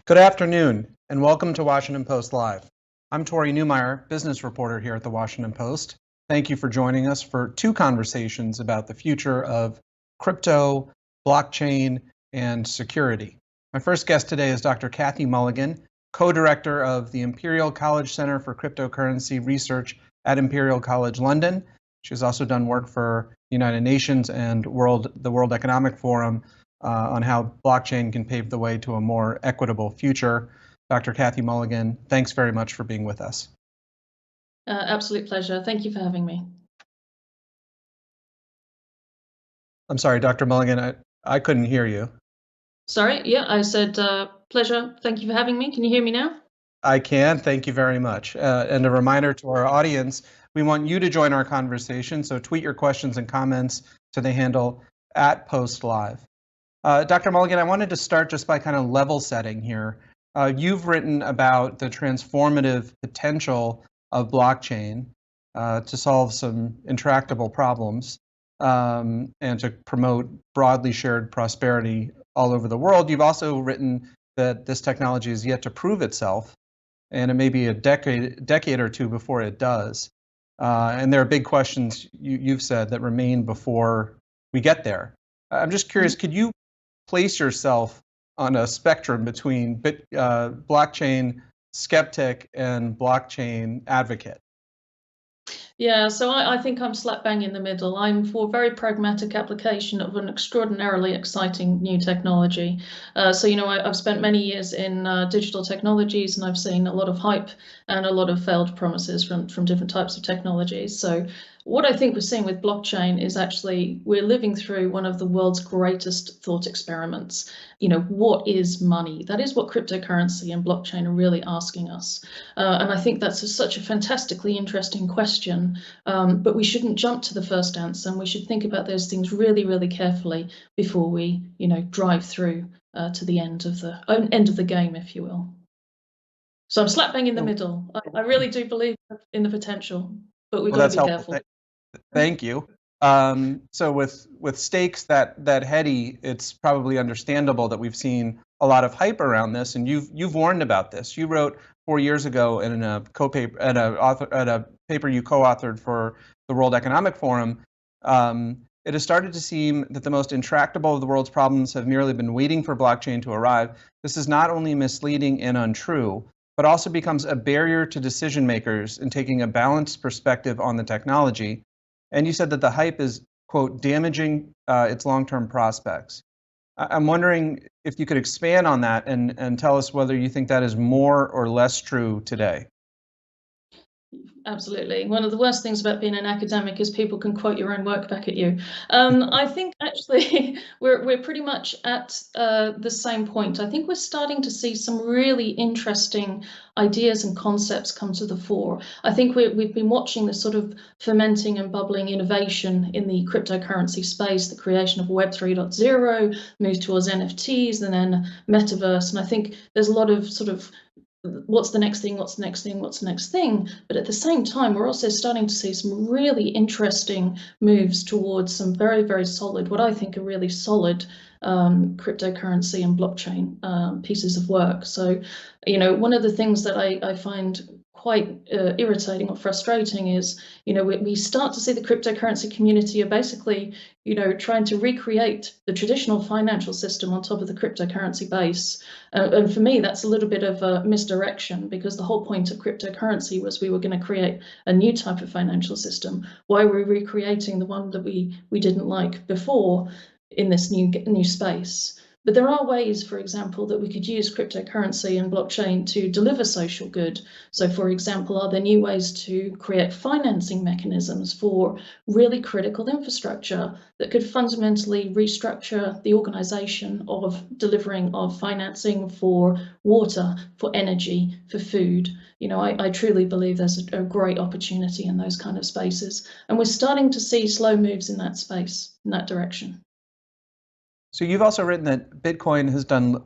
Good afternoon, and welcome to Washington Post Live. I'm Tori Newmeyer, business reporter here at the Washington Post. Thank you for joining us for two conversations about the future of crypto, blockchain, and security. My first guest today is Dr. Kathy Mulligan, co-director of the Imperial College Center for Cryptocurrency Research at Imperial College London. She's also done work for the United Nations and the World Economic Forum on how blockchain can pave the way to a more equitable future. Dr. Kathy Mulligan, thanks very much for being with us. Absolute pleasure. Thank you for having me. I'm sorry, Dr. Mulligan, I couldn't hear you. Sorry, yeah, I said pleasure. Thank you for having me. Can you hear me now? I can, thank you very much. And a reminder to our audience, we want you to join our conversation, so tweet your questions and comments to the handle @PostLive. Dr. Mulligan, I wanted to start just by kind of level setting here. You've written about the transformative potential of blockchain to solve some intractable problems and to promote broadly shared prosperity all over the world. You've also written that this technology is yet to prove itself, and it may be a decade or two before it does. And there are big questions, you've said, that remain before we get there. I'm just curious, could you place yourself on a spectrum between blockchain skeptic and blockchain advocate? Yeah, so I think I'm slap bang in the middle. I'm for very pragmatic application of an extraordinarily exciting new technology. I've spent many years in digital technologies, and I've seen a lot of hype and a lot of failed promises from different types of technologies. So what I think we're seeing with blockchain is actually we're living through one of the world's greatest thought experiments. What is money? That is what cryptocurrency and blockchain are really asking us. And I think that's such a fantastically interesting question, but we shouldn't jump to the first answer, and we should think about those things really, really carefully before we, drive through to the end of the game, if you will. So I'm slap bang in the middle. I really do believe in the potential, but we've got to be careful. Thank you. So with stakes that heady, it's probably understandable that we've seen a lot of hype around this, and you've warned about this. You wrote 4 years ago in a paper you co-authored for the World Economic Forum. It has started to seem that the most intractable of the world's problems have merely been waiting for blockchain to arrive. This is not only misleading and untrue, but also becomes a barrier to decision makers in taking a balanced perspective on the technology. And you said that the hype is, quote, damaging its long-term prospects. I'm wondering if you could expand on that and tell us whether you think that is more or less true today. Absolutely. One of the worst things about being an academic is people can quote your own work back at you. I think actually we're pretty much at the same point. I think we're starting to see some really interesting ideas and concepts come to the fore. I think we've been watching this sort of fermenting and bubbling innovation in the cryptocurrency space, the creation of Web 3.0, move towards NFTs, and then metaverse. And I think there's a lot of sort of what's the next thing, what's the next thing, what's the next thing. But at the same time, we're also starting to see some really interesting moves towards some very, very solid, what I think are really solid cryptocurrency and blockchain pieces of work. So, one of the things that I find quite irritating or frustrating is, we start to see the cryptocurrency community are basically, trying to recreate the traditional financial system on top of the cryptocurrency base. And for me, that's a little bit of a misdirection, because the whole point of cryptocurrency was we were going to create a new type of financial system. Why were we recreating the one that we didn't like before in this new space? But there are ways, for example, that we could use cryptocurrency and blockchain to deliver social good. So, for example, are there new ways to create financing mechanisms for really critical infrastructure that could fundamentally restructure the organization of delivering of financing for water, for energy, for food? I truly believe there's a great opportunity in those kind of spaces. And we're starting to see slow moves in that space, in that direction. So you've also written that Bitcoin has done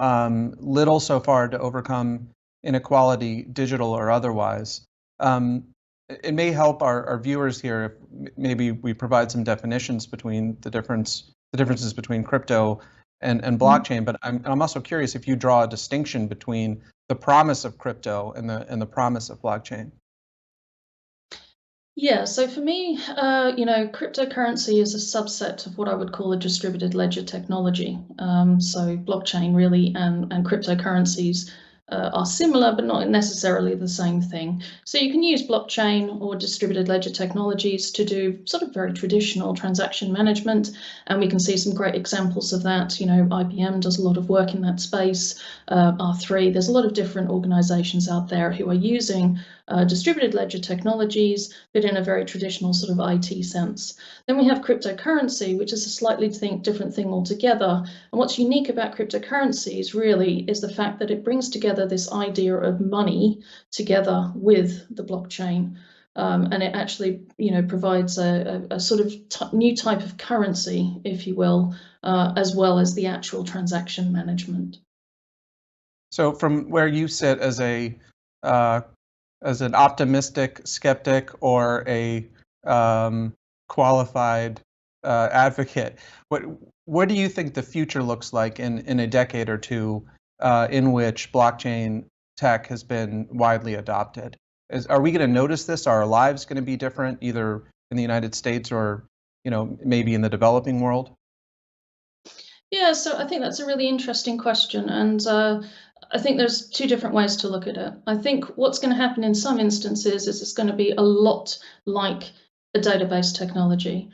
little so far to overcome inequality, digital or otherwise. It may help our viewers here if maybe we provide some definitions between the differences between crypto and blockchain, but I'm also curious if you draw a distinction between the promise of crypto and the promise of blockchain. Yeah, so for me, cryptocurrency is a subset of what I would call a distributed ledger technology. So blockchain really and cryptocurrencies are similar, but not necessarily the same thing. So you can use blockchain or distributed ledger technologies to do sort of very traditional transaction management, and we can see some great examples of that. You know, IBM does a lot of work in that space, R3, there's a lot of different organizations out there who are using distributed ledger technologies, but in a very traditional sort of IT sense. Then we have cryptocurrency, which is a slightly different thing altogether. And what's unique about cryptocurrencies really is the fact that it brings together this idea of money together with the blockchain. And it actually, provides a sort of new type of currency, if you will, as well as the actual transaction management. So from where you sit as an optimistic skeptic or a qualified advocate, what do you think the future looks like in a decade or two in which blockchain tech has been widely adopted? Are we going to notice this? Are our lives going to be different, either in the United States or maybe in the developing world? Yeah, so I think that's a really interesting question, and I think there's two different ways to look at it. I think what's going to happen in some instances is it's going to be a lot like a database technology.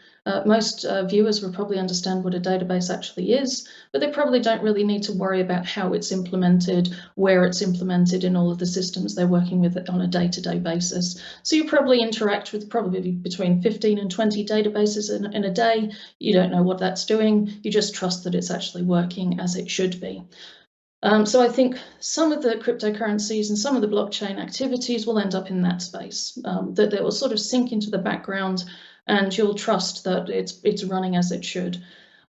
Most viewers will probably understand what a database actually is, but they probably don't really need to worry about how it's implemented, where it's implemented in all of the systems they're working with on a day-to-day basis. So you probably interact with probably between 15 and 20 databases in a day. You don't know what that's doing. You just trust that it's actually working as it should be. So I think some of the cryptocurrencies and some of the blockchain activities will end up in that space, that they will sort of sink into the background and you'll trust that it's running as it should.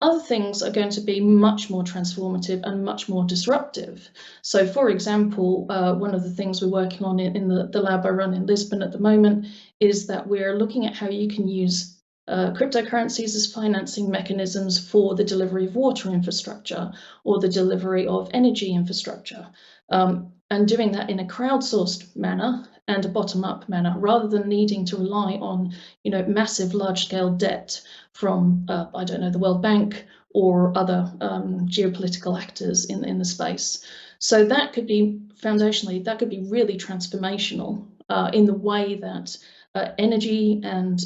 Other things are going to be much more transformative and much more disruptive. So for example, one of the things we're working on in the lab I run in Lisbon at the moment is that we're looking at how you can use cryptocurrencies as financing mechanisms for the delivery of water infrastructure or the delivery of energy infrastructure, and doing that in a crowdsourced manner and a bottom-up manner, rather than needing to rely on, massive large-scale debt from, I don't know, the World Bank or other geopolitical actors in the space. So that could be foundationally, that could be really transformational in the way that energy and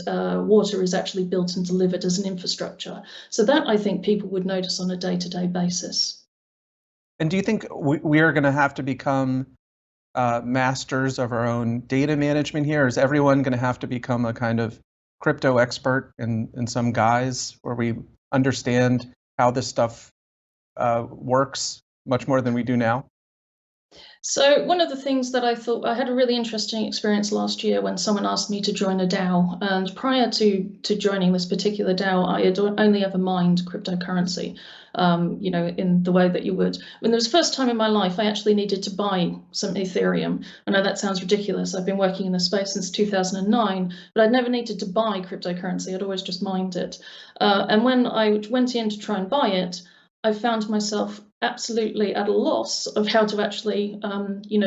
water is actually built and delivered as an infrastructure. So that I think people would notice on a day-to-day basis. And do you think we are going to have to become masters of our own data management here? Is everyone going to have to become a kind of crypto expert in some guise where we understand how this stuff works much more than we do now? So one of the things that I thought, I had a really interesting experience last year when someone asked me to join a DAO, and prior to joining this particular DAO, I had only ever mined cryptocurrency, in the way that you would. When there was the first time in my life, I actually needed to buy some Ethereum. I know that sounds ridiculous. I've been working in the space since 2009, but I'd never needed to buy cryptocurrency. I'd always just mined it. And when I went in to try and buy it, I found myself absolutely at a loss of how to actually,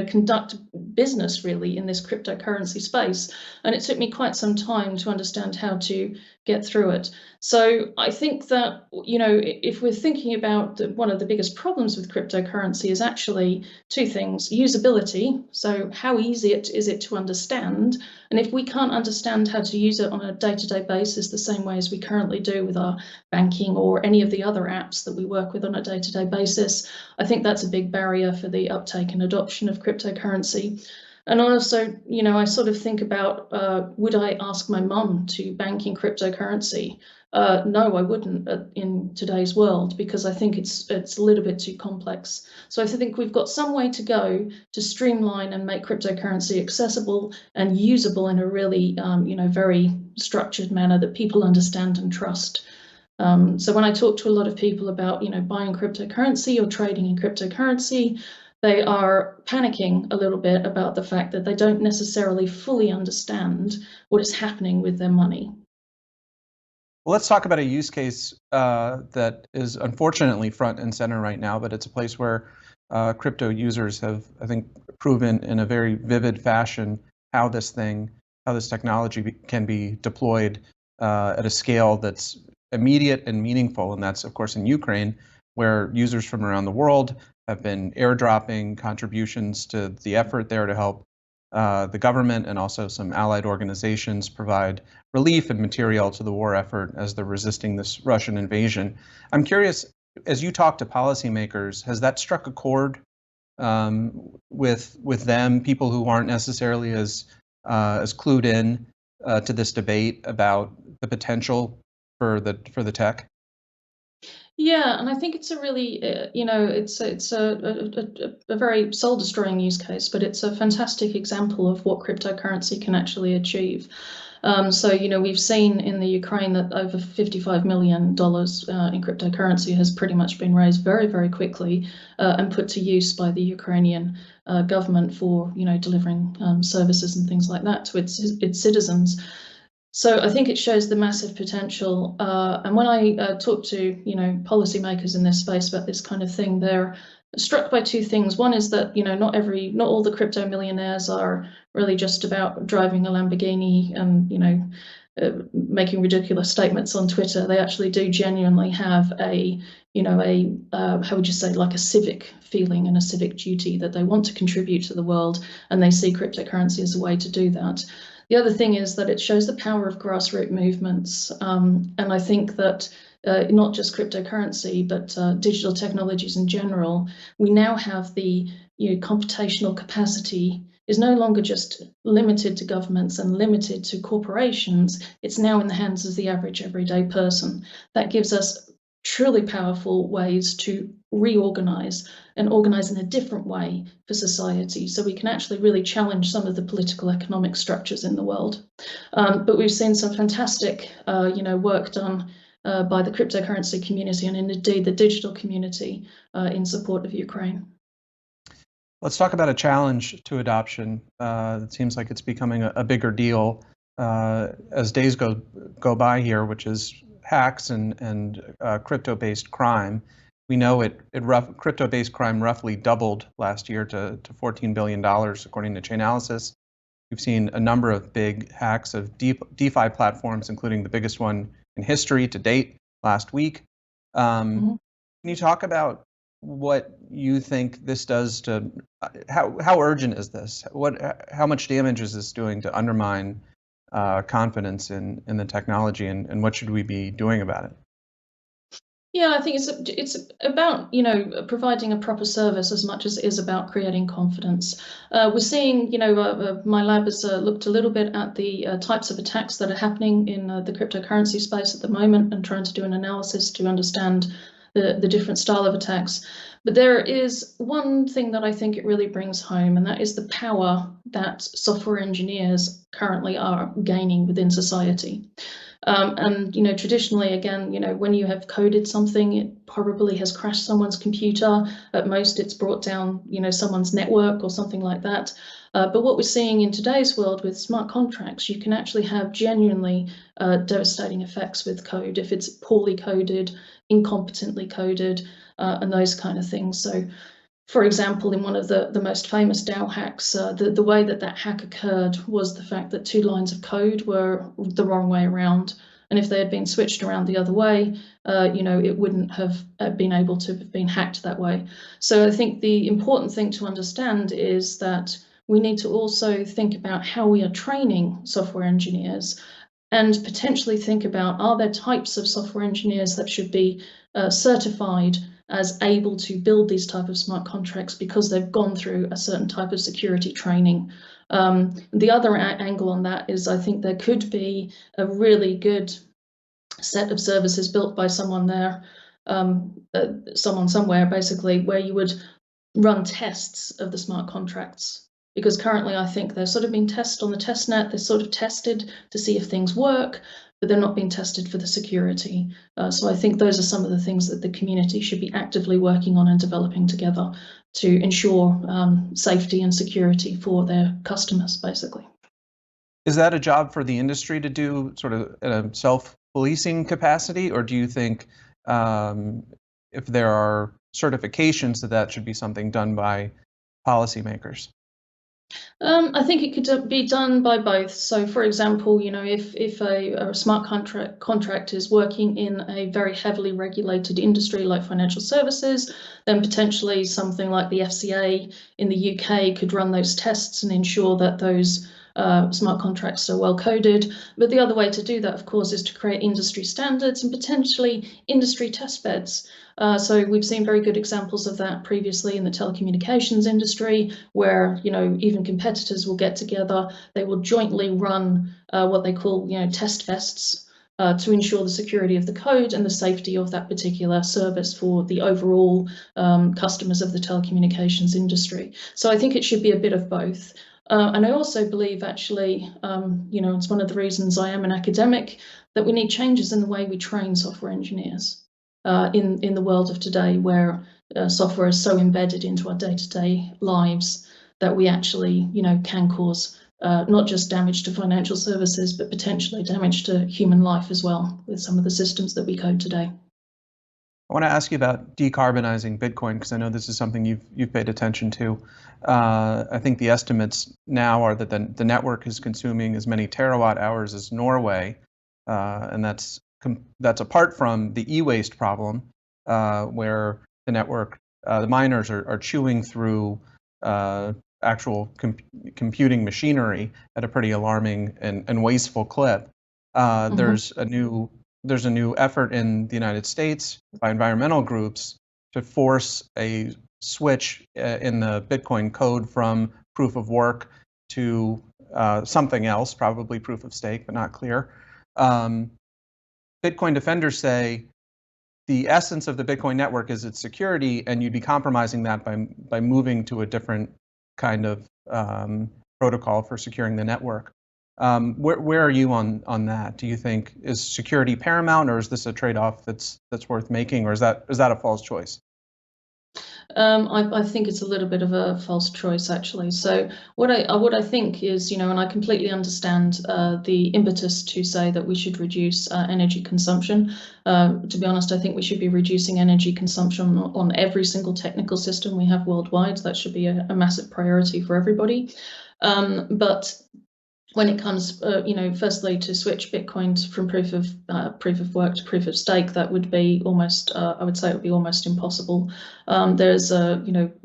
conduct business really in this cryptocurrency space. And it took me quite some time to understand how to get through it. So I think that, if we're thinking about one of the biggest problems with cryptocurrency is actually two things: usability. So how easy is it to understand? And if we can't understand how to use it on a day-to-day basis the same way as we currently do with our banking or any of the other apps that we work with on a day-to-day basis, I think that's a big barrier for the uptake and adoption of cryptocurrency. And also, I sort of think about, would I ask my mum to bank in cryptocurrency? No, I wouldn't in today's world, because I think it's a little bit too complex. So I think we've got some way to go to streamline and make cryptocurrency accessible and usable in a really, very structured manner that people understand and trust. So when I talk to a lot of people about, buying cryptocurrency or trading in cryptocurrency, they are panicking a little bit about the fact that they don't necessarily fully understand what is happening with their money. Well, let's talk about a use case that is unfortunately front and center right now, but it's a place where crypto users have, I think, proven in a very vivid fashion how this technology can be deployed at a scale that's immediate and meaningful. And that's, of course, in Ukraine, where users from around the world have been airdropping contributions to the effort there to help the government and also some allied organizations provide relief and material to the war effort as they're resisting this Russian invasion. I'm curious, as you talk to policymakers, has that struck a chord with them, people who aren't necessarily as clued in to this debate about the potential for the tech? Yeah, and I think it's a really, it's a very soul-destroying use case, but it's a fantastic example of what cryptocurrency can actually achieve. So, we've seen in the Ukraine that over $55 million in cryptocurrency has pretty much been raised very, very quickly and put to use by the Ukrainian government for, delivering services and things like that to its citizens. So I think it shows the massive potential. And when I talk to, policymakers in this space about this kind of thing, they're struck by two things. One is that, not all the crypto millionaires are really just about driving a Lamborghini and, making ridiculous statements on Twitter. They actually do genuinely have how would you say, like a civic feeling and a civic duty that they want to contribute to the world, and they see cryptocurrency as a way to do that. The other thing is that it shows the power of grassroots movements, and I think that not just cryptocurrency, but digital technologies in general, we now have the computational capacity is no longer just limited to governments and limited to corporations. It's now in the hands of the average everyday person. That gives us truly powerful ways to reorganize and organize in a different way for society, so we can actually really challenge some of the political economic structures in the world. But we've seen some fantastic work done by the cryptocurrency community and indeed the digital community in support of Ukraine. Let's talk about a challenge to adoption. It seems like it's becoming a bigger deal as days go by here, which is hacks and crypto-based crime. We know crypto-based crime roughly doubled last year to $14 billion, according to Chainalysis. We've seen a number of big hacks of DeFi platforms, including the biggest one in history to date last week. Can you talk about what you think this does to, how urgent is this? How much damage is this doing to undermine confidence in the technology, and what should we be doing about it? Yeah, I think it's about providing a proper service as much as it is about creating confidence. We're seeing my lab has looked a little bit at the types of attacks that are happening in the cryptocurrency space at the moment and trying to do an analysis to understand the different style of attacks. But there is one thing that I think it really brings home, and that is the power that software engineers currently are gaining within society. And traditionally, again, when you have coded something, it probably has crashed someone's computer. At most, it's brought down someone's network or something like that. But what we're seeing in today's world with smart contracts, you can actually have genuinely devastating effects with code if it's poorly coded, incompetently coded, and those kind of things. So, for example, in one of the most famous DAO hacks, the way that hack occurred was the fact that 2 lines of code were the wrong way around. And if they had been switched around the other way, it wouldn't have been able to have been hacked that way. So I think the important thing to understand is that we need to also think about how we are training software engineers and potentially think about, are there types of software engineers that should be certified as able to build these type of smart contracts because they've gone through a certain type of security training. The other angle on that is I think there could be a really good set of services built by someone there, someone somewhere basically, where you would run tests of the smart contracts. Because currently I think they're sort of being tested on the test net, they're sort of tested to see if things work, but they're not being tested for the security. So I think those are some of the things that the community should be actively working on and developing together to ensure safety and security for their customers, basically. Is that a job for the industry to do, sort of at a policing capacity, or do you think if there are certifications that should be something done by policymakers? I think it could be done by both. So, for example, if a smart contract is working in a very heavily regulated industry like financial services, then potentially something like the FCA in the UK could run those tests and ensure that those smart contracts are well coded. But the other way to do that, of course, is to create industry standards and potentially industry test beds. So we've seen very good examples of that previously in the telecommunications industry, where even competitors will get together. They will jointly run what they call test vests to ensure the security of the code and the safety of that particular service for the overall customers of the telecommunications industry. So I think it should be a bit of both. And I also believe, actually, it's one of the reasons I am an academic, that we need changes in the way we train software engineers. In the world of today, where software is so embedded into our day-to-day lives that we actually, can cause not just damage to financial services, but potentially damage to human life as well with some of the systems that we code today. I want to ask you about decarbonizing Bitcoin, because I know this is something you've paid attention to. I think the estimates now are that the network is consuming as many terawatt hours as Norway, and that's apart from the e-waste problem, where the network, the miners are chewing through actual computing machinery at a pretty alarming and wasteful clip. There's a new effort in the United States by environmental groups to force a switch in the Bitcoin code from proof of work to something else, probably proof of stake, but not clear. Bitcoin defenders say the essence of the Bitcoin network is its security, and you'd be compromising that by moving to a different kind of protocol for securing the network. Where are you on that? Do you think, is security paramount, or is this a trade-off that's worth making, or is that a false choice? I think it's a little bit of a false choice, actually. So what I think is, and I completely understand the impetus to say that we should reduce energy consumption. To be honest, I think we should be reducing energy consumption on every single technical system we have worldwide. That should be a massive priority for everybody. But when it comes, firstly, to switch Bitcoin from proof of work to proof of stake, that would be almost, I would say it would be almost impossible. There's,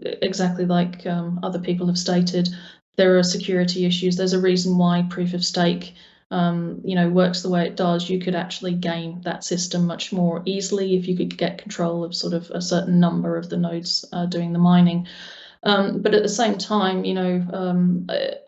exactly like other people have stated, there are security issues. There's a reason why proof of stake, works the way it does. You could actually game that system much more easily if you could get control of sort of a certain number of the nodes doing the mining. But at the same time,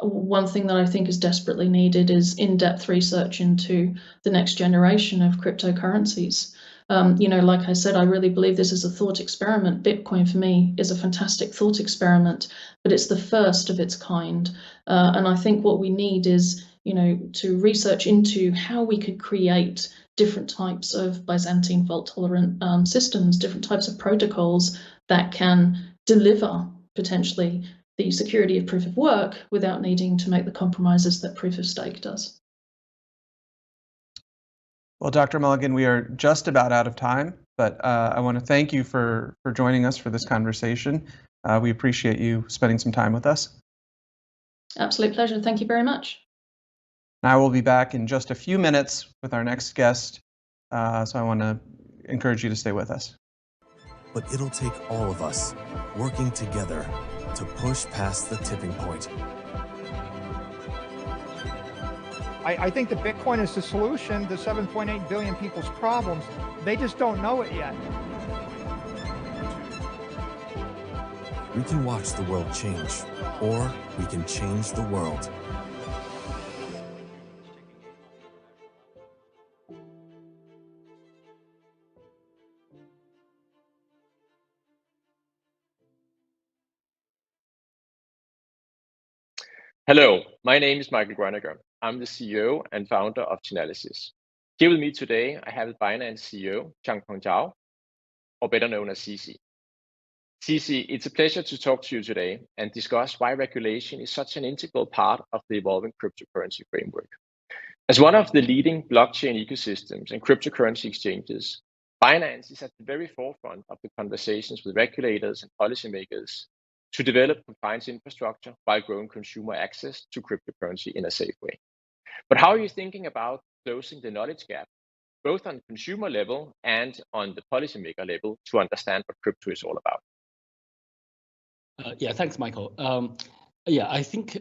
one thing that I think is desperately needed is in-depth research into the next generation of cryptocurrencies. Like I said, I really believe this is a thought experiment. Bitcoin for me is a fantastic thought experiment, but it's the first of its kind. And I think what we need is, to research into how we could create different types of Byzantine fault-tolerant systems, different types of protocols that can deliver potentially the security of proof of work without needing to make the compromises that proof of stake does. Well, Dr. Mulligan, we are just about out of time, but I want to thank you for joining us for this conversation. We appreciate you spending some time with us. Absolute pleasure. Thank you very much. I will be back in just a few minutes with our next guest, so I want to encourage you to stay with us. But it'll take all of us working together to push past the tipping point. I think that Bitcoin is the solution to 7.8 billion people's problems. They just don't know it yet. We can watch the world change, or we can change the world. Hello, my name is Michael Gröneger. I'm the CEO and founder of Chainalysis. Here with me today, I have Binance CEO, Changpeng Zhao, or better known as CC. CC, it's a pleasure to talk to you today and discuss why regulation is such an integral part of the evolving cryptocurrency framework. As one of the leading blockchain ecosystems and cryptocurrency exchanges, Binance is at the very forefront of the conversations with regulators and policymakers to develop compliance infrastructure while growing consumer access to cryptocurrency in a safe way. But how are you thinking about closing the knowledge gap, both on the consumer level and on the policymaker level, to understand what crypto is all about? Yeah, thanks, Michael. Yeah, I think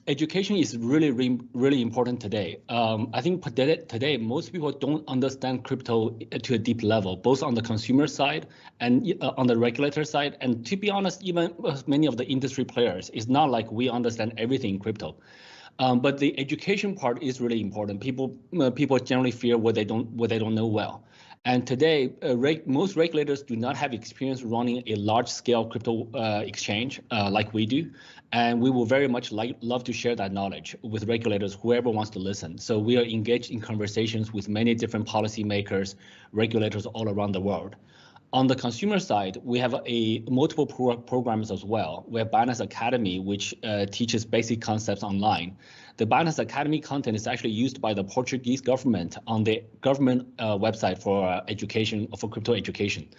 education is really important today. I think today most people don't understand crypto to a deep level, both on the consumer side and on the regulator side. And to be honest, even many of the industry players, it's not like we understand everything in crypto. But the education part is really important. People generally fear what they don't know well. And today, most regulators do not have experience running a large-scale crypto exchange like we do, and we will very much love to share that knowledge with regulators, whoever wants to listen. So we are engaged in conversations with many different policymakers, regulators all around the world. On the consumer side, we have multiple programs as well. We have Binance Academy, which teaches basic concepts online. The Binance Academy content is actually used by the Portuguese government on the government website for education, for crypto education.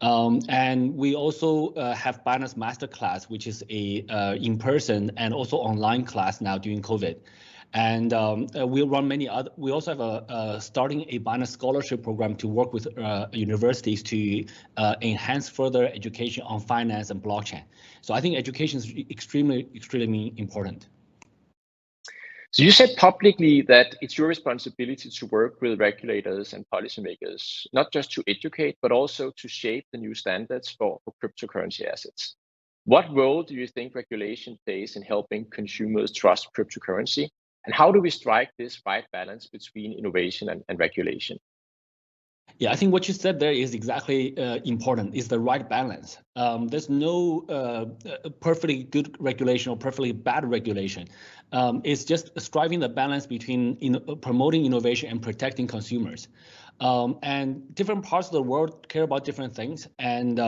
And we also have Binance Masterclass, which is a in-person and also online class now during COVID. And we run many other. We also have starting a Binance scholarship program to work with universities to enhance further education on finance and blockchain. So I think education is extremely important. So you said publicly that it's your responsibility to work with regulators and policymakers, not just to educate, but also to shape the new standards for cryptocurrency assets. What role do you think regulation plays in helping consumers trust cryptocurrency? And how do we strike this right balance between innovation and regulation? Yeah, I think what you said there is exactly important, is the right balance. There's no perfectly good regulation or perfectly bad regulation. It's just striving the balance between promoting innovation and protecting consumers. And different parts of the world care about different things. And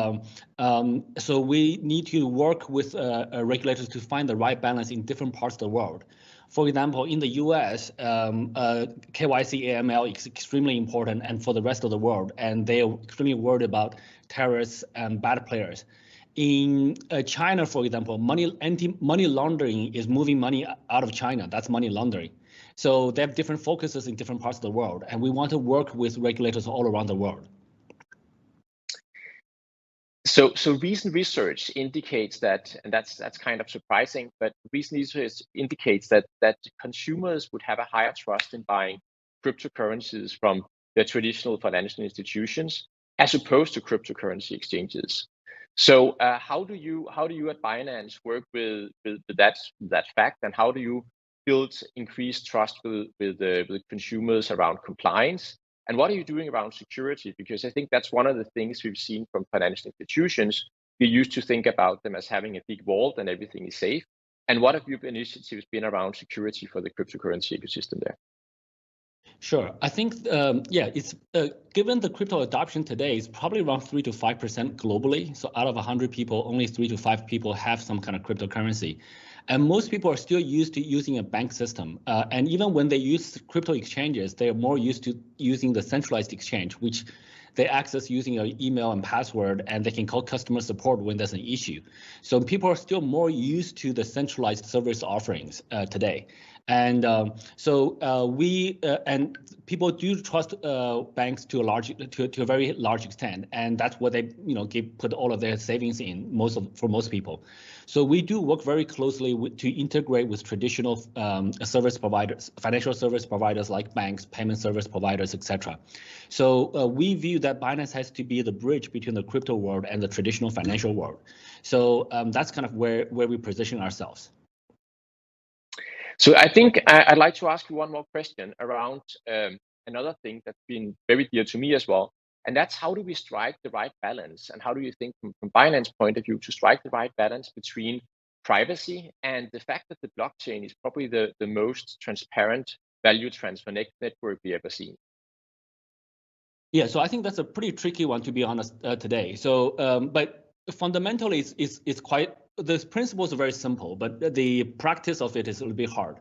so we need to work with regulators to find the right balance in different parts of the world. For example, in the US, KYC AML is extremely important, and for the rest of the world, and they are extremely worried about terrorists and bad players. In China, for example, money laundering is moving money out of China. That's money laundering. So they have different focuses in different parts of the world, and we want to work with regulators all around the world. So recent research indicates that, and that's kind of surprising, but recent research indicates that consumers would have a higher trust in buying cryptocurrencies from their traditional financial institutions as opposed to cryptocurrency exchanges. So how do you at Binance work with that fact, and how do you build increased trust with consumers around compliance? And what are you doing around security? Because I think that's one of the things we've seen from financial institutions. We used to think about them as having a big vault and everything is safe. And what have your initiatives been around security for the cryptocurrency ecosystem there? Sure. I think, it's given the crypto adoption today is probably around 3 to 5% globally. So out of 100 people, only 3 to 5 people have some kind of cryptocurrency. And most people are still used to using a bank system. And even when they use crypto exchanges, they are more used to using the centralized exchange, which they access using an email and password, and they can call customer support when there's an issue. So people are still more used to the centralized service offerings today. And and people do trust banks to a very large extent, and that's what they put all of their savings in for most people. So we do work very closely to integrate with traditional service providers, financial service providers like banks, payment service providers, etc. So we view that Binance has to be the bridge between the crypto world and the traditional financial world. So that's kind of where we position ourselves. So I think I'd like to ask you one more question around another thing that's been very dear to me as well. And that's, how do we strike the right balance? And how do you think from Binance's point of view to strike the right balance between privacy and the fact that the blockchain is probably the most transparent value transfer network we ever seen? Yeah, so I think that's a pretty tricky one, to be honest, today. So, but fundamentally, it's quite, the principles are very simple, but the practice of it is a little bit hard.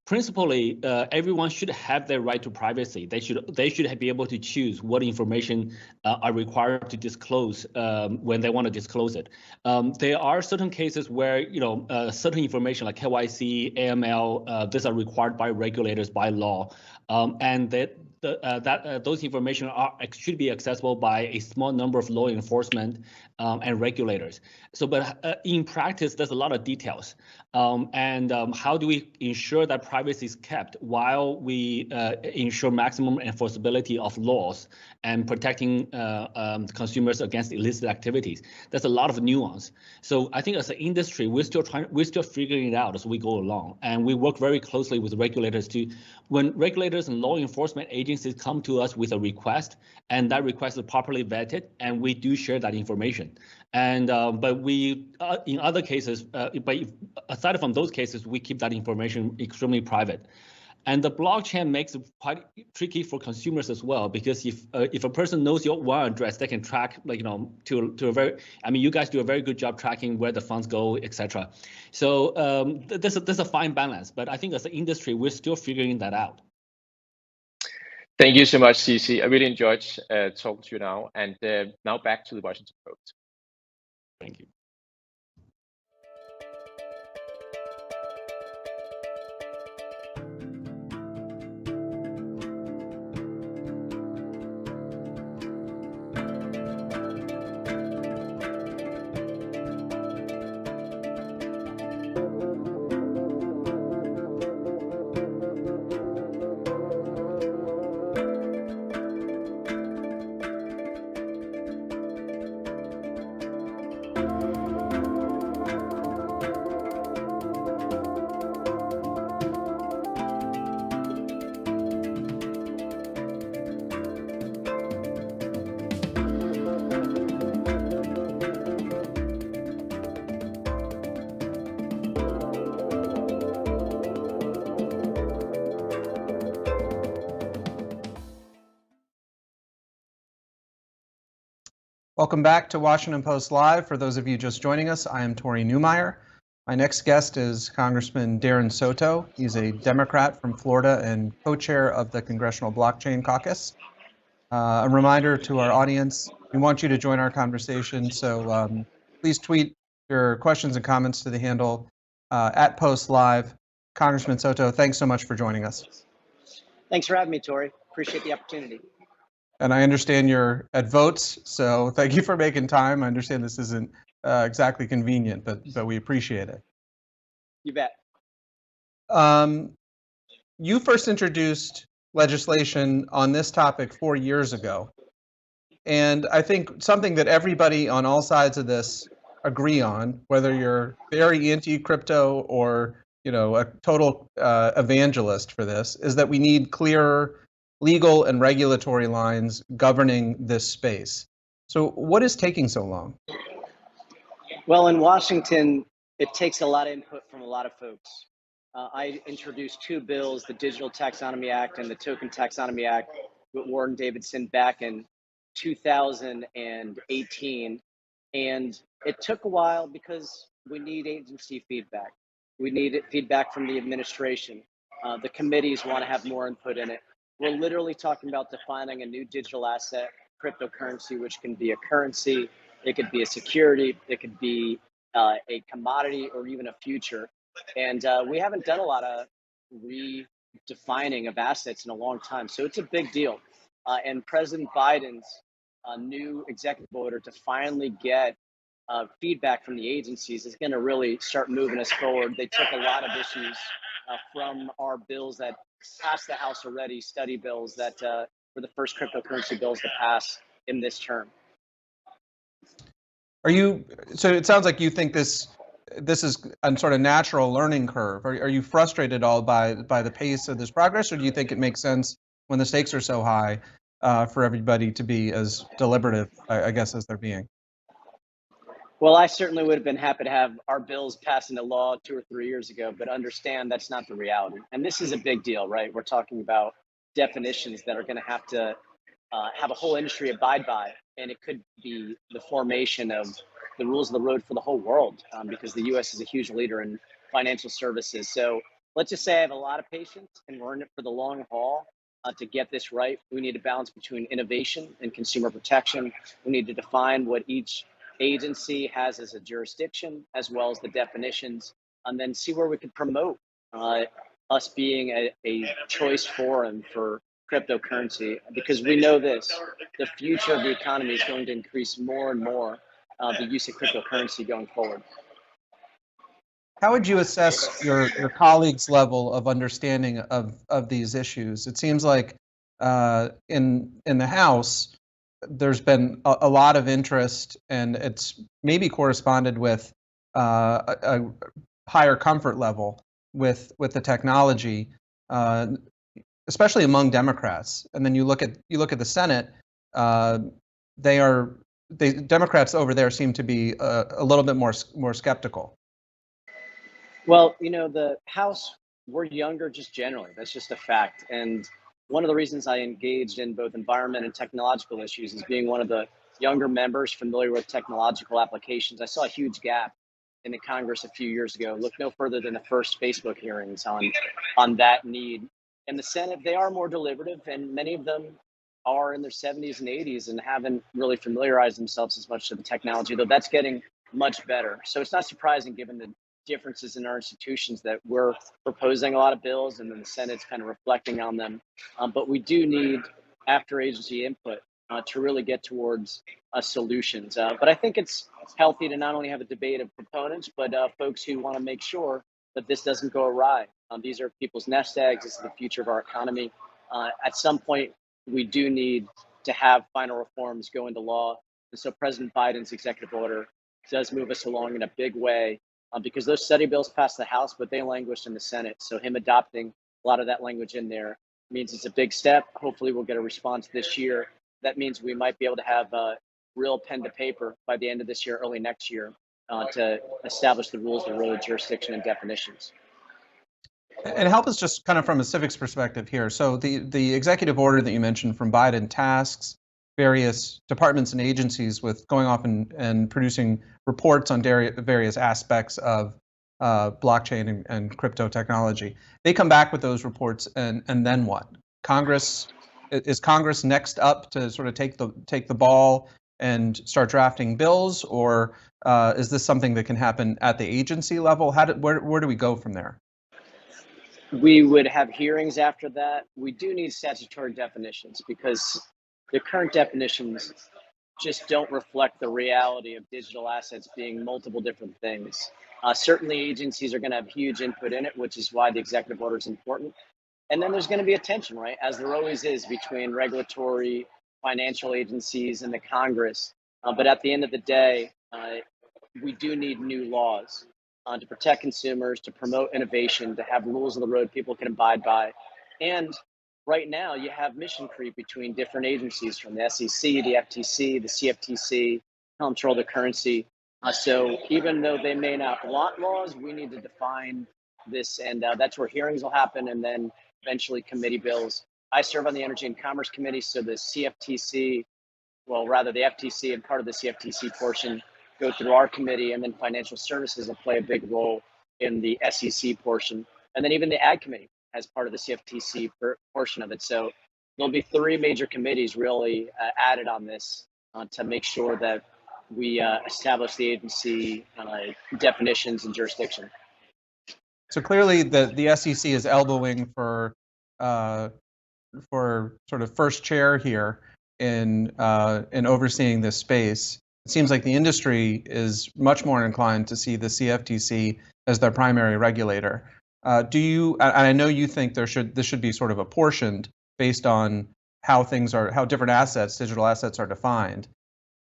principally, everyone should have their right to privacy. They should be able to choose what information are required to disclose when they want to disclose it. There are certain cases where certain information like KYC, AML, these are required by regulators by law, and those information should be accessible by a small number of law enforcement and regulators. So, but in practice, there's a lot of details. How do we ensure that privacy is kept while we ensure maximum enforceability of laws and protecting consumers against illicit activities? There's a lot of nuance. So I think as an industry, we're still figuring it out as we go along, and we work very closely with regulators when regulators and law enforcement agencies come to us with a request, and that request is properly vetted, and we do share that information. And but we in other cases, but aside from those cases, we keep that information extremely private. And the blockchain makes it quite tricky for consumers as well, because if a person knows your wallet address, they can track, to a very. I mean, you guys do a very good job tracking where the funds go, etc. So there's a fine balance, but I think as an industry, we're still figuring that out. Thank you so much, CC. I really enjoyed talking to you now. And now back to the Washington Post. Thank you. Welcome back to Washington Post Live. For those of you just joining us, I am Tori Newmeyer. My next guest is Congressman Darren Soto. He's a Democrat from Florida and co-chair of the Congressional Blockchain Caucus. A reminder to our audience, we want you to join our conversation, so please tweet your questions and comments to the handle @PostLive. Congressman Soto, thanks so much for joining us. Thanks for having me, Tori. Appreciate the opportunity. And I understand you're at votes, so thank you for making time. I understand this isn't exactly convenient, but we appreciate it. You bet. You first introduced legislation on this topic 4 years ago. And I think something that everybody on all sides of this agree on, whether you're very anti-crypto or a total evangelist for this, is that we need clearer legal and regulatory lines governing this space. So what is taking so long? Well, in Washington, it takes a lot of input from a lot of folks. I introduced 2 bills, the Digital Taxonomy Act and the Token Taxonomy Act, with Warren Davidson back in 2018. And it took a while because we need agency feedback. We need feedback from the administration. The committees want to have more input in it. We're literally talking about defining a new digital asset, cryptocurrency, which can be a currency, it could be a security, it could be a commodity, or even a future. And we haven't done a lot of redefining of assets in a long time. So it's a big deal. And President Biden's new executive order to finally get feedback from the agencies is going to really start moving us forward. They took a lot of issues from our bills that passed the House already, study bills that were the first cryptocurrency bills to pass in this term. So it sounds like you think this is a sort of natural learning curve. Are you frustrated at all by the pace of this progress, or do you think it makes sense when the stakes are so high for everybody to be as deliberative, I guess, as they're being? Well, I certainly would have been happy to have our bills pass into law 2 or 3 years ago, but understand that's not the reality. And this is a big deal, right? We're talking about definitions that are going to have a whole industry abide by, and it could be the formation of the rules of the road for the whole world, because the U.S. is a huge leader in financial services. So let's just say I have a lot of patience and we're in it for the long haul. To get this right, we need to balance between innovation and consumer protection. We need to define what each agency has as a jurisdiction, as well as the definitions, and then see where we could promote us being a choice forum for cryptocurrency, because we know this, the future of the economy is going to increase more and more the use of cryptocurrency going forward. How would you assess your colleagues' level of understanding of these issues? It seems like in the House, there's been a lot of interest, and it's maybe corresponded with a higher comfort level with the technology, especially among Democrats. And then you look at the Senate, Democrats over there seem to be a little bit more skeptical. Well, the House, we're younger just generally. That's just a fact. And one of the reasons I engaged in both environment and technological issues is being one of the younger members familiar with technological applications. I saw a huge gap in the Congress a few years ago. Look no further than the first Facebook hearings on that need. In the Senate, they are more deliberative, and many of them are in their 70s and 80s and haven't really familiarized themselves as much with the technology, though that's getting much better. So it's not surprising, given the differences in our institutions, that we're proposing a lot of bills and then the Senate's kind of reflecting on them. But we do need after agency input to really get towards solutions. But I think it's healthy to not only have a debate of proponents, but folks who want to make sure that this doesn't go awry. These are people's nest eggs. This is the future of our economy. At some point, we do need to have final reforms go into law. And so President Biden's executive order does move us along in a big way. Because those study bills passed the House, but they languished in the Senate. So him adopting a lot of that language in there means it's a big step. Hopefully we'll get a response this year. That means we might be able to have real pen to paper by the end of this year, early next year, to establish the rules of real jurisdiction and definitions. And help us just kind of from a civics perspective here. So the executive order that you mentioned from Biden tasks various departments and agencies with going off and producing reports on various aspects of blockchain and crypto technology. They come back with those reports, and then what? Is Congress next up to sort of take the ball and start drafting bills, or is this something that can happen at the agency level? Where do we go from there? We would have hearings after that. We do need statutory definitions, because the current definitions just don't reflect the reality of digital assets being multiple different things. Certainly agencies are going to have huge input in it, which is why the executive order is important. And then there's going to be a tension, right, as there always is, between regulatory, financial agencies and the Congress. But at the end of the day, we do need new laws to protect consumers, to promote innovation, to have rules of the road people can abide by. And right now, you have mission creep between different agencies, from the SEC, the FTC, the CFTC, control the currency. So even though they may not want laws, we need to define this, and that's where hearings will happen, and then eventually committee bills. I serve on the Energy and Commerce Committee, so the CFTC, well, rather the FTC and part of the CFTC portion go through our committee, and then financial services will play a big role in the SEC portion, and then even the Ag Committee as part of the CFTC portion of it. So there'll be three major committees really added on this to make sure that we establish the agency definitions and jurisdiction. So clearly the SEC is elbowing for sort of first chair here in overseeing this space. It seems like the industry is much more inclined to see the CFTC as their primary regulator. I know you think this should be sort of apportioned based on how different assets, digital assets, are defined.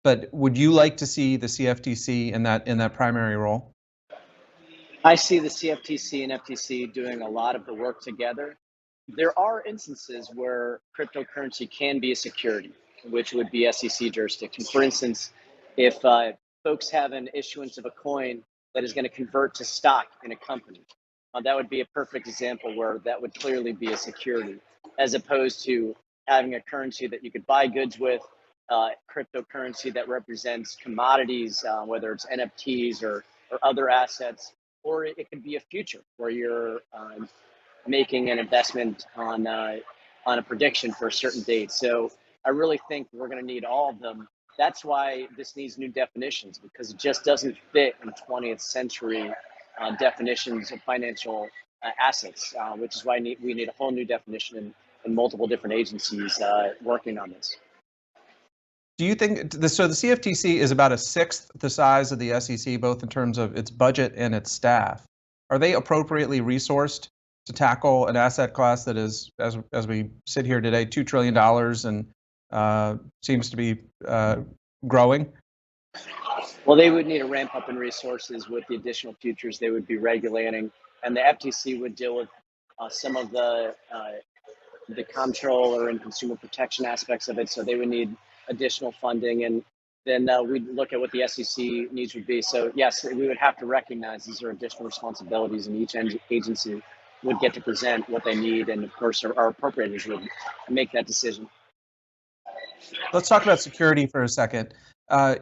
But would you like to see the CFTC in that primary role? I see the CFTC and FTC doing a lot of the work together. There are instances where cryptocurrency can be a security, which would be SEC jurisdiction. For instance, if folks have an issuance of a coin that is going to convert to stock in a company, that would be a perfect example where that would clearly be a security, as opposed to having a currency that you could buy goods with, cryptocurrency that represents commodities, whether it's NFTs or other assets, or it could be a future where you're making an investment on a prediction for a certain date. So I really think we're going to need all of them. That's why this needs new definitions, because it just doesn't fit in 20th century definitions of financial assets, which is why we need a whole new definition and multiple different agencies working on this. Do you think so? The CFTC is about a sixth the size of the SEC, both in terms of its budget and its staff. Are they appropriately resourced to tackle an asset class that is, as we sit here today, $2 trillion and seems to be growing? Well, they would need a ramp up in resources with the additional futures they would be regulating, and the FTC would deal with some of the comptroller and consumer protection aspects of it. So they would need additional funding, and then we'd look at what the SEC needs would be. So yes, we would have to recognize these are additional responsibilities, and each agency would get to present what they need, and of course our appropriators would make that decision. Let's talk about security for a second.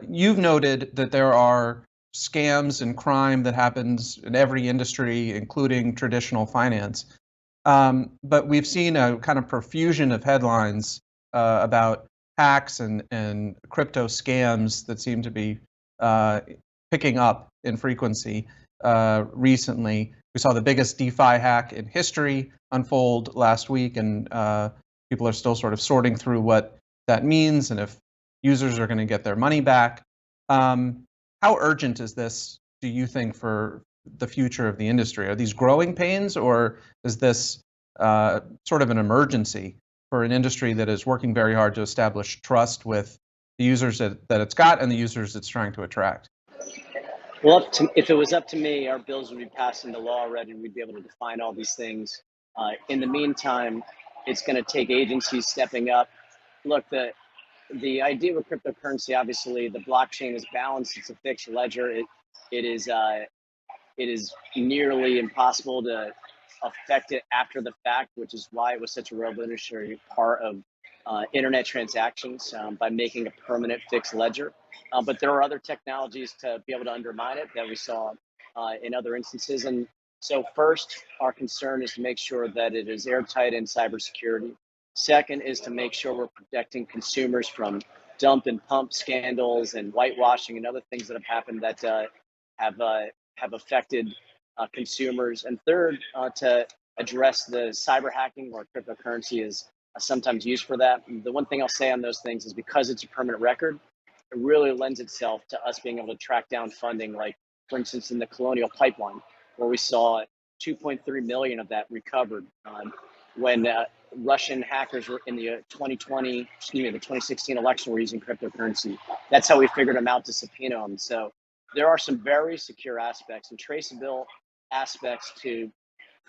You've noted that there are scams and crime that happens in every industry, including traditional finance. But we've seen a kind of profusion of headlines about hacks and crypto scams that seem to be picking up in frequency recently. We saw the biggest DeFi hack in history unfold last week, and people are still sort of sorting through what that means and if users are going to get their money back. How urgent is this, do you think, for the future of the industry? Are these growing pains, or is this sort of an emergency for an industry that is working very hard to establish trust with the users that it's got and the users it's trying to attract? Well, if it was up to me, our bills would be passed into law already, and we'd be able to define all these things. In the meantime, it's going to take agencies stepping up. Look, the idea with cryptocurrency, obviously, the blockchain is balanced. It's a fixed ledger. It is nearly impossible to affect it after the fact, which is why it was such a revolutionary part of internet transactions by making a permanent fixed ledger. But there are other technologies to be able to undermine it that we saw in other instances. And so first, our concern is to make sure that it is airtight in cybersecurity. Second is to make sure we're protecting consumers from dump and pump scandals and whitewashing and other things that have happened that have affected consumers. And third, to address the cyber hacking, where cryptocurrency is sometimes used for that. The one thing I'll say on those things is because it's a permanent record, it really lends itself to us being able to track down funding, like, for instance, in the Colonial Pipeline, where we saw 2.3 million of that recovered when Russian hackers were in the 2016 election were using cryptocurrency. That's how we figured them out to subpoena them. So there are some very secure aspects and traceable aspects to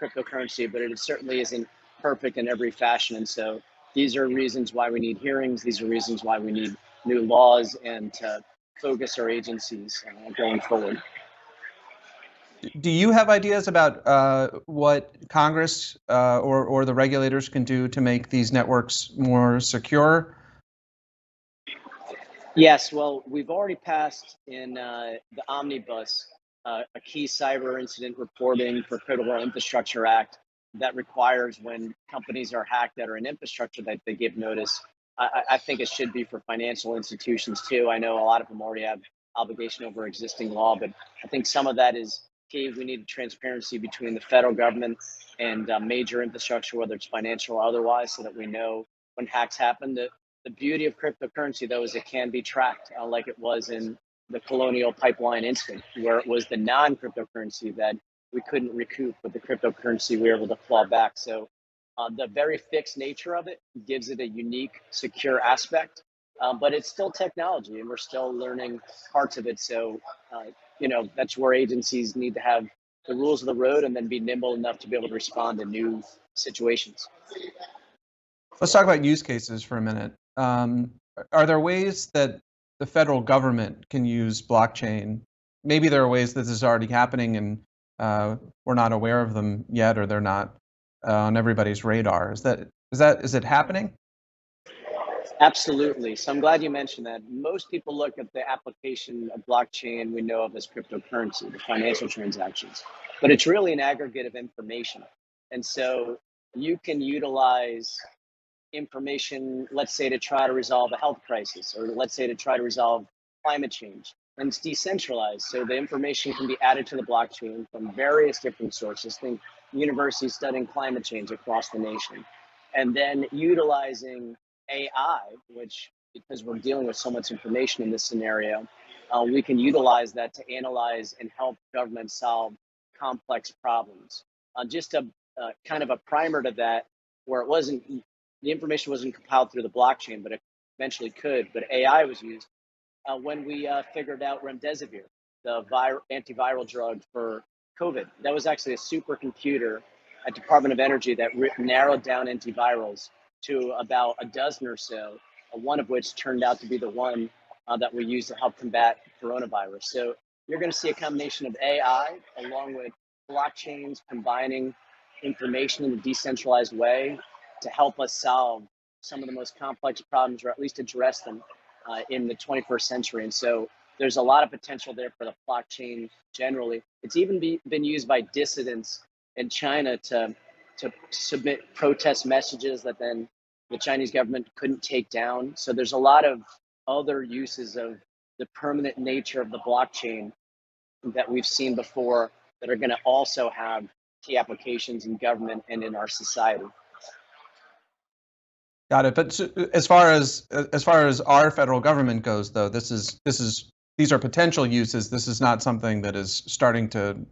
cryptocurrency, but it certainly isn't perfect in every fashion. And so these are reasons why we need hearings. These are reasons why we need new laws and to focus our agencies going forward. Do you have ideas about what Congress or the regulators can do to make these networks more secure? Yes, well, we've already passed in the Omnibus a key cyber incident reporting for Critical Infrastructure Act that requires when companies are hacked that are in infrastructure that they give notice. I think it should be for financial institutions too. I know a lot of them already have obligation over existing law, but I think some of that is key. We need transparency between the federal government and major infrastructure, whether it's financial or otherwise, so that we know when hacks happen. The beauty of cryptocurrency, though, is it can be tracked, like it was in the Colonial Pipeline incident, where it was the non-cryptocurrency that we couldn't recoup, but the cryptocurrency we were able to claw back. So the very fixed nature of it gives it a unique, secure aspect, but it's still technology, and we're still learning parts of it. So, that's where agencies need to have the rules of the road and then be nimble enough to be able to respond to new situations. Let's talk about use cases for a minute. Are there ways that the federal government can use blockchain? Maybe there are ways that this is already happening and we're not aware of them yet, or they're not on everybody's radar. Is it happening? Absolutely. So I'm glad you mentioned that. Most people look at the application of blockchain we know of as cryptocurrency, the financial transactions, but it's really an aggregate of information. And so you can utilize information, let's say to try to resolve a health crisis, or let's say to try to resolve climate change. And it's decentralized, so the information can be added to the blockchain from various different sources. Think universities studying climate change across the nation. And then utilizing AI, which, because we're dealing with so much information in this scenario, we can utilize that to analyze and help governments solve complex problems. Just a kind of a primer to that, where it wasn't, the information wasn't compiled through the blockchain, but it eventually could, but AI was used when we figured out remdesivir, the antiviral drug for COVID. That was actually a supercomputer at Department of Energy that narrowed down antivirals to about a dozen or so, one of which turned out to be the one that we use to help combat coronavirus. So you're going to see a combination of AI along with blockchains combining information in a decentralized way to help us solve some of the most complex problems, or at least address them in the 21st century. And so there's a lot of potential there for the blockchain generally. It's even been used by dissidents in China to submit protest messages that then the Chinese government couldn't take down. So there's a lot of other uses of the permanent nature of the blockchain that we've seen before that are going to also have key applications in government and in our society. Got it. But as far as our federal government goes, though, these are potential uses. This is not something that is starting to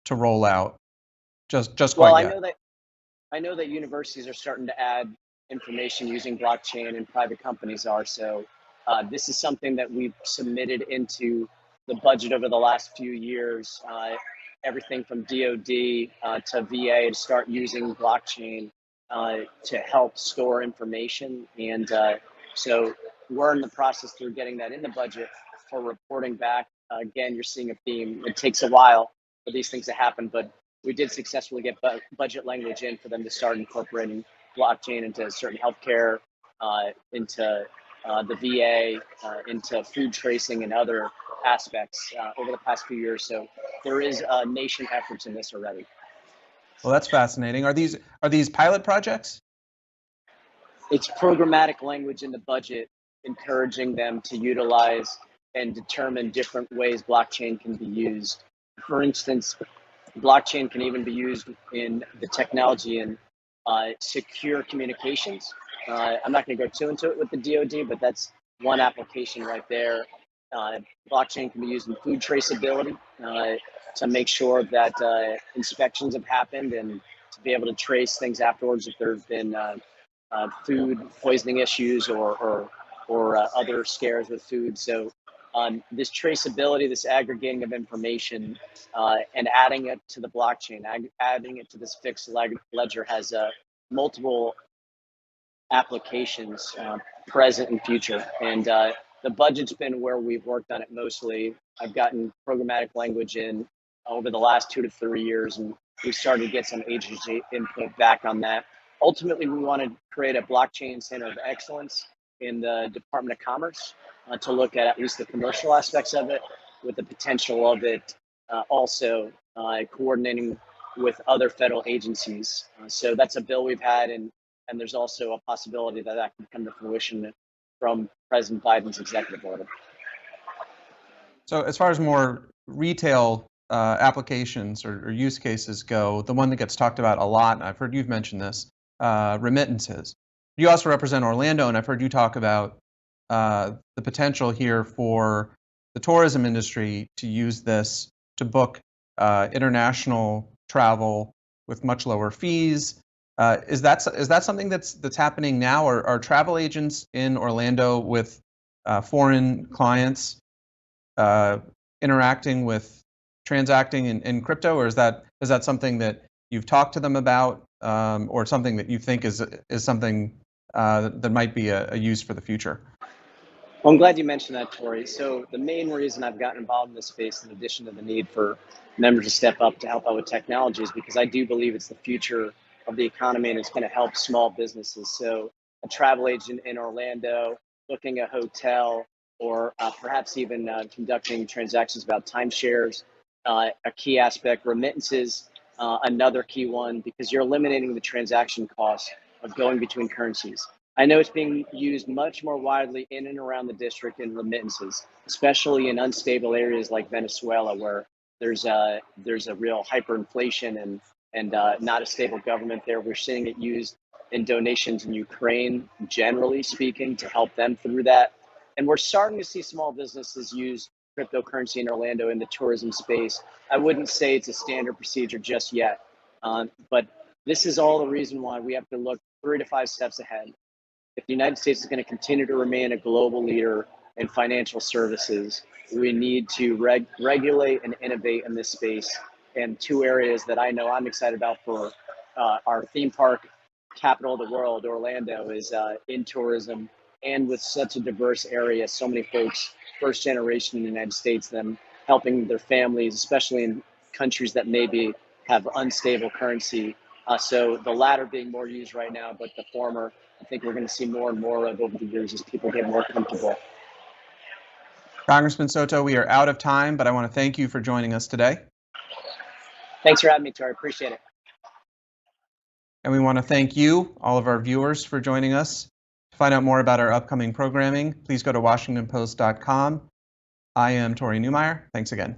roll out just quite yet. I know that universities are starting to add information using blockchain, and private companies are. So this is something that we've submitted into the budget over the last few years. Everything from DoD to VA to start using blockchain to help store information. And so we're in the process through getting that in the budget for reporting back. Again, you're seeing a theme. It takes a while for these things to happen, but we did successfully get budget language in for them to start incorporating blockchain into certain healthcare, into the VA, into food tracing and other aspects over the past few years. So there is nation efforts in this already. Well, that's fascinating. Are these pilot projects? It's programmatic language in the budget, encouraging them to utilize and determine different ways blockchain can be used. For instance, blockchain can even be used in the technology in secure communications. I'm not going to go too into it with the DoD, but that's one application right there. Blockchain can be used in food traceability to make sure that inspections have happened and to be able to trace things afterwards if there have been food poisoning issues or other scares with food. So this traceability, this aggregating of information and adding it to the blockchain, adding it to this fixed ledger has multiple applications, present and future. And the budget's been where we've worked on it mostly. I've gotten programmatic language in over the last 2 to 3 years, and we started to get some agency input back on that. Ultimately, we want to create a blockchain center of excellence in the Department of Commerce to look at least the commercial aspects of it, with the potential of it also coordinating with other federal agencies. So that's a bill we've had, and there's also a possibility that that can come to fruition from President Biden's executive order. So as far as more retail applications or use cases go, the one that gets talked about a lot, and I've heard you've mentioned this, remittances. You also represent Orlando, and I've heard you talk about the potential here for the tourism industry to use this to book international travel with much lower fees. Is that something that's happening now? Are travel agents in Orlando with foreign clients interacting with transacting in crypto, or is that something that you've talked to them about, or something that you think is something that might be a use for the future? Well, I'm glad you mentioned that, Tori. So the main reason I've gotten involved in this space, in addition to the need for members to step up to help out with technology, is because I do believe it's the future of the economy and it's going to help small businesses. So a travel agent in Orlando booking a hotel, or perhaps even conducting transactions about timeshares, a key aspect, remittances. another key one, because you're eliminating the transaction costs of going between currencies. I know it's being used much more widely in and around the district in remittances, especially in unstable areas like Venezuela, where there's a real hyperinflation and not a stable government there. We're seeing it used in donations in Ukraine, generally speaking, to help them through that. And we're starting to see small businesses use cryptocurrency in Orlando in the tourism space. I wouldn't say it's a standard procedure just yet, but this is all the reason why we have to look 3 to 5 steps ahead. If the United States is going to continue to remain a global leader in financial services, we need to regulate and innovate in this space. And 2 areas that I know I'm excited about for our theme park capital of the world, Orlando, is in tourism, and with such a diverse area, so many folks, first generation in the United States, them helping their families, especially in countries that maybe have unstable currency. So the latter being more used right now, but the former, I think we're going to see more and more of over the years as people get more comfortable. Congressman Soto, we are out of time, but I want to thank you for joining us today. Thanks for having me, Tori. I appreciate it. And we want to thank you, all of our viewers, for joining us. To find out more about our upcoming programming, please go to WashingtonPost.com. I am Tori Newmeyer. Thanks again.